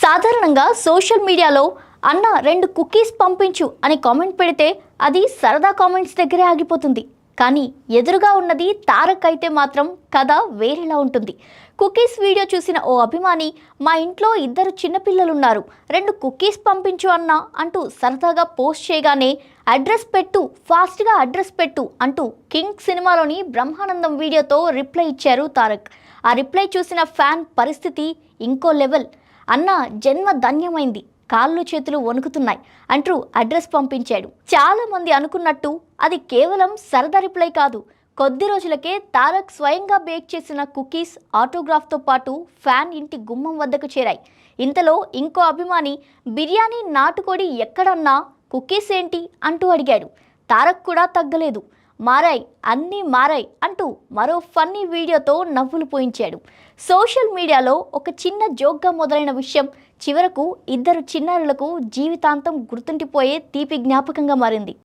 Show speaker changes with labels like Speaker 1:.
Speaker 1: సాధారణంగా సోషల్ మీడియాలో అన్న 2 కుకీస్ పంపించు అని కామెంట్ పెడితే అది సరదా కామెంట్స్ దగ్గరే ఆగిపోతుంది. కానీ ఎదురుగా ఉన్నది తారక్ అయితే మాత్రం కథ వేరేలా ఉంటుంది. కుకీస్ వీడియో చూసిన ఓ అభిమాని మా ఇంట్లో 2 చిన్నపిల్లలున్నారు, 2 కుకీస్ పంపించు అన్న అంటూ సరదాగా పోస్ట్ చేయగానే అడ్రస్ పెట్టు, ఫాస్ట్గా అడ్రస్ పెట్టు అంటూ కింగ్ సినిమాలోని బ్రహ్మానందం వీడియోతో రిప్లై ఇచ్చారు తారక్. ఆ రిప్లై చూసిన ఫ్యాన్ పరిస్థితి ఇంకో లెవెల్. అన్న జన్మ ధన్యమైంది, కాళ్ళు చేతులు వణుకుతున్నాయి అంటూ అడ్రస్ పంపించాడు. చాలా మంది అనుకున్నట్టు అది కేవలం సరదా రిప్లై కాదు. కొద్ది రోజులకే తారక్ స్వయంగా బేక్ చేసిన కుకీస్ ఆటోగ్రాఫ్తో పాటు ఫ్యాన్ ఇంటి గుమ్మం వద్దకు చేరాయి. ఇంతలో ఇంకో అభిమాని బిర్యానీ నాటుకోడి ఎక్కడన్నా, కుకీస్ ఏంటి అంటూ అడిగాడు. తారక్ కూడా తగ్గలేదు. మారాయి, అన్నీ మారాయి అంటూ మరో ఫన్నీ వీడియోతో నవ్వులు పోయించాడు. సోషల్ మీడియాలో ఒక చిన్న జోక్గా మొదలైన విషయం చివరకు 2 చిన్నారులకు జీవితాంతం గుర్తుండిపోయే తీపి జ్ఞాపకంగా మారింది.